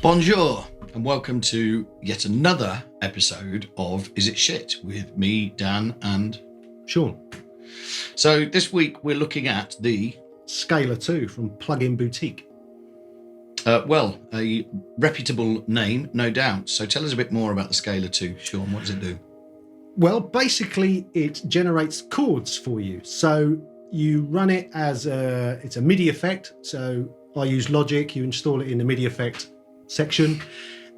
Bonjour and welcome to yet another episode of Is It Shit with me, Dan and Sean. So this week we're looking at the Scala 2 from Plugin Boutique. A reputable name, no doubt. So tell us a bit more about the Scala 2, Sean. What does it do? Well, basically it generates chords for you. So you run it as it's a MIDI effect. So I use Logic, you install it in the MIDI effect section,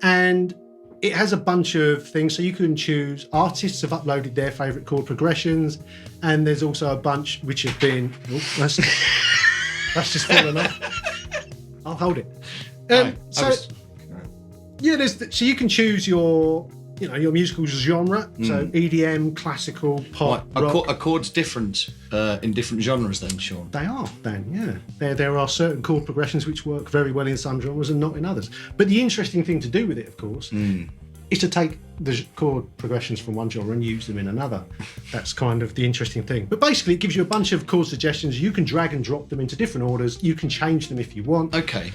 and it has a bunch of things. So you can choose, artists have uploaded their favorite chord progressions, and there's also a bunch which have been, that's just fallen off. I'll hold it. So you can choose your musical genre. So EDM, classical, pop, rock. Are chords different in different genres then, Sean? They are, Dan, yeah. There are certain chord progressions which work very well in some genres and not in others. But the interesting thing to do with it, of course, is to take the chord progressions from one genre and use them in another. That's kind of the interesting thing. But basically, it gives you a bunch of chord suggestions. You can drag and drop them into different orders. You can change them if you want. Okay.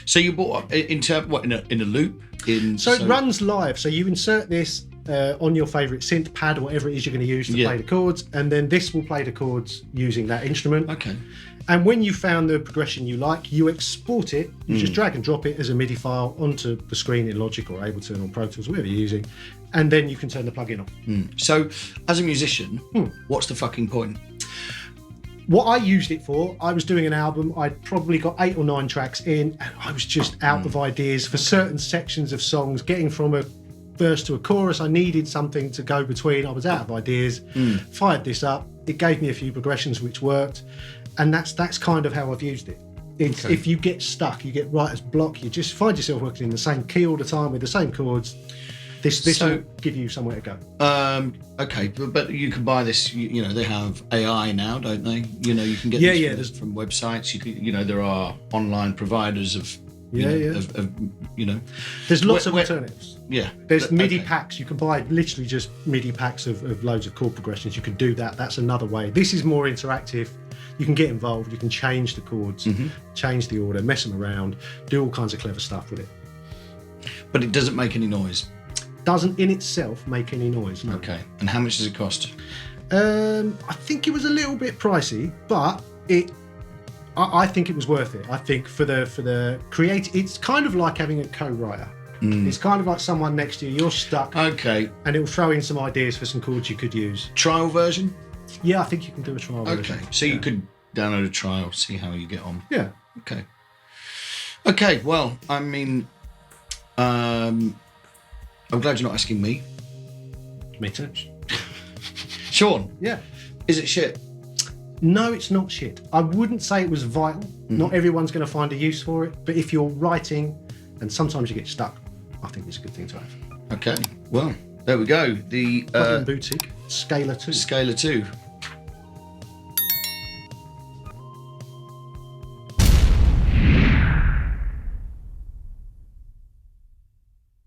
So you bought in a loop? So it runs live. So you insert this on your favourite synth pad or whatever it is you're going to use to play the chords, and then this will play the chords using that instrument. Okay. And when you found the progression you like, you export it. You just drag and drop it as a MIDI file onto the screen in Logic or Ableton or Pro Tools, whatever you're using, and then you can turn the plugin on. So, as a musician, what's the fucking point? What I used it for, I was doing an album. I'd probably got 8 or 9 tracks in, and I was just out of ideas for certain sections of songs. Getting from a verse to a chorus, I needed something to go between. I was out of ideas. Fired this up. It gave me a few progressions which worked, and that's kind of how I've used it. If you get stuck, you get writer's block, you just find yourself working in the same key all the time with the same chords. This will give you somewhere to go. Okay, but you can buy this. They have AI now, don't they? You can get this from websites. There are online providers of. There's lots of alternatives. Yeah. There's MIDI packs. You can buy literally just MIDI packs of loads of chord progressions. You can do that. That's another way. This is more interactive. You can get involved. You can change the chords, change the order, mess them around, do all kinds of clever stuff with it. But it doesn't make any noise. Doesn't in itself make any noise. No. Okay. And how much does it cost? I think it was a little bit pricey, but I think it was worth it. I think for the create, it's kind of like having a co-writer. It's kind of like someone next to you. You're stuck. Okay. And it will throw in some ideas for some chords you could use. Trial version? Yeah, I think you can do a trial version. Okay. So you could download a trial, see how you get on. Yeah. Okay. Okay. Well, I mean, I'm glad you're not asking me. Me too. Sean. Yeah. Is it shit? No, it's not shit. I wouldn't say it was vital. Not everyone's going to find a use for it. But if you're writing, and sometimes you get stuck, I think it's a good thing to have. Okay. Well, there we go. The Plugin Boutique, Scala 2. Scala 2.